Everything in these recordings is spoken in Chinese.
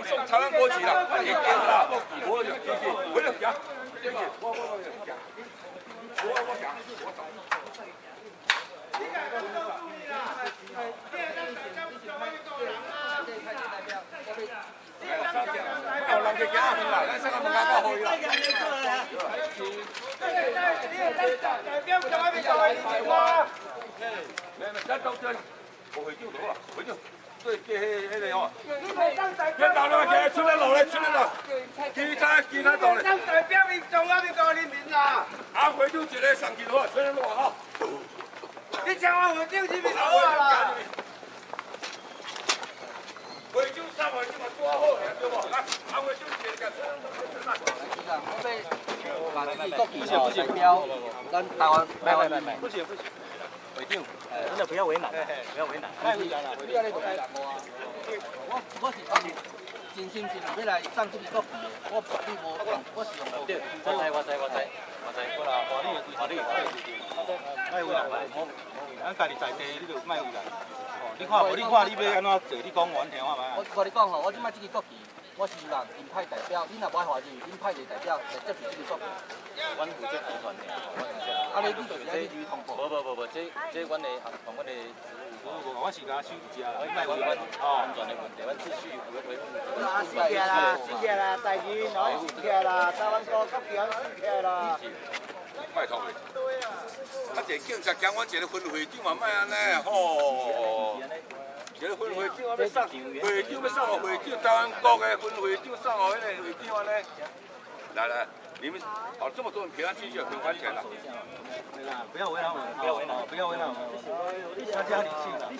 送台湾国旗啦，快点点啦！我有谢谢，我有讲，谢谢，我讲，我讲，我走。有人去行远啦，咱上个门口较好伊啦。代表就我咪做你做啊！咱到这，无会长到啦，会长。 对，迄个哦，领导了，起出来路咧，出来了，其他道咧。咱代表民众啊，民国人民啦。啊，会长一个上去好，出来路哈。你请我会长是咪好啊啦？会长上会长嘛多好，对不？啊，会长一个。我要把自己国旗吼代表咱台湾，不行。 会长，真的不要为难，不要为难。太为难了，你安尼就为难我啊！我是真心是要来送这个国旗的，我绝对无讲，我是用对。我知。我啦，话你，太为难，咱家己在地，你就莫为难。你看你要安怎做？你讲我听我嘛。我跟你讲吼，我即摆这个国旗。 我希望因派代表，恁若不爱华人，恁派一个代表来接受这个国旗。阮负责集团的，啊，你就是来去通报。无，这阮的同阮的职务，我是甲收一家啦，卖阮安全的问题，阮秩序维护。啊，是起啦，代志拢是起啦，台湾国旗拢是起啦。拜托你，啊，一个警察讲阮一个分会长嘛，莫安尼吼。 一个分会长要送，会长要送互会长，台湾国的分会长送互迄个会长安尼。来，你们好这么多人平安进去，很欢喜啦。对啦，不要为难我们，不要为难我们，大家理性啦。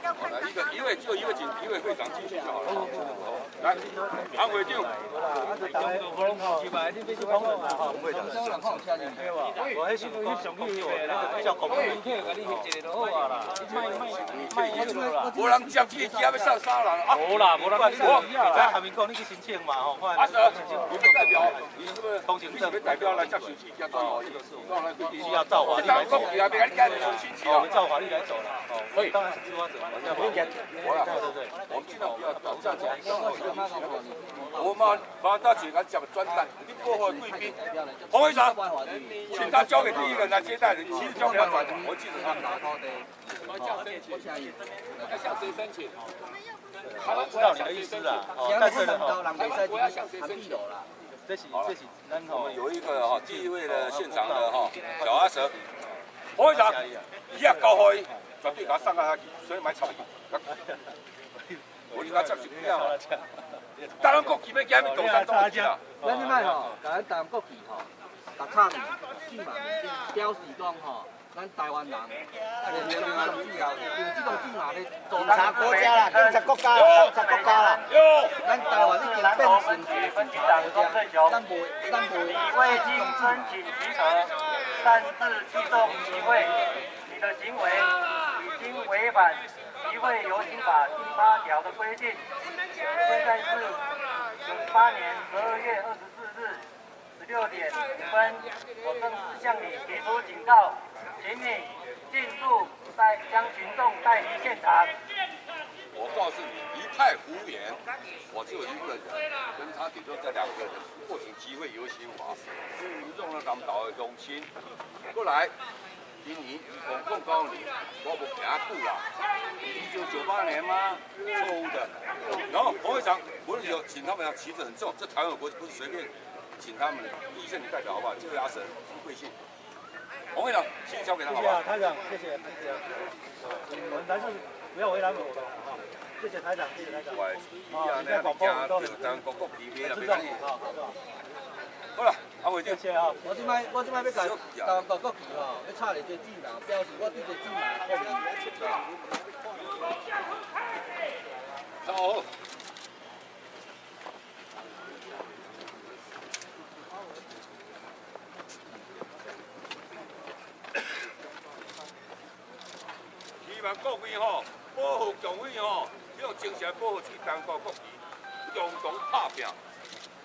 好了，一位会长进去就好了。来，韩会长。会长。我迄上去照顾你，甲你一个就好啊啦。无人接起机要上3人啊？无啦，我在下面讲你去申请嘛吼。阿 Sir， 你不代表，你是不是通行证？代表来接手机，要照法律，需要照法律来走。我们照法律来走了。可以，当然是计划走。对，我们尽量不要搞这样。我们把大姐给讲专单，你过后贵宾，洪会长，请他交给第一个人来接待人，其实交给他转的，我记得他。我向谁申请？我知道你的意思啦，但是我要向谁申请？这是，我们有一个哈，第一位的现场的哈小阿蛇，洪会长，以下交开，绝对给他送下去，所以买草。我你甲接受不了。台湾国旗要加咩动山动旗啦？咱即摆吼，甲咱台湾国旗吼，打卡字嘛，表示讲吼，咱台湾人，用这种字嘛咧，检查国家啦，检查国家啦。咱台湾已经变成一个警察国家，咱袂未经申请集合，擅自聚众集会，你的行为已经违反。 集会游行法第8条的规定，现在是08年12月24日16点5分，我正式向你提出警告，请你尽速将群众带离现场。我告诉你，一派胡言，我只有一个人，跟他顶多这2个人，或者集会游行法，民众的南岛的中心，过来。 今年共告你，我不行久啦。1998年吗？错误的。然后洪会长，我有请他们要旗帜很重，这台湾国不是随便请他们第一线的代表好不好？这位阿婶，贵姓？洪会长，谢谢交给他好不好？谢谢台长，谢谢。我们还是不要为难我们哈。谢谢台长，谢谢台长。你在广播都很当国旗咩啦，没关系。好了。 啊，会长，谢谢啊！我即摆要甲台湾国旗吼，要插一个字嘛，表示我对这字嘛抗议。走。希望各位吼，保护共匪吼，用精神保护台湾国旗，共同打拼。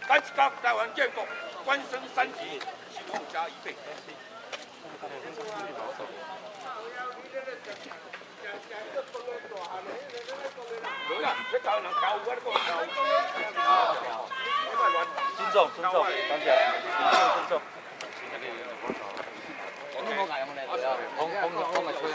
咱一家台湾建国，官升3级，幸福加1倍。尊重，尊重，感谢，尊重。你冇解用嚟，風咪吹啊！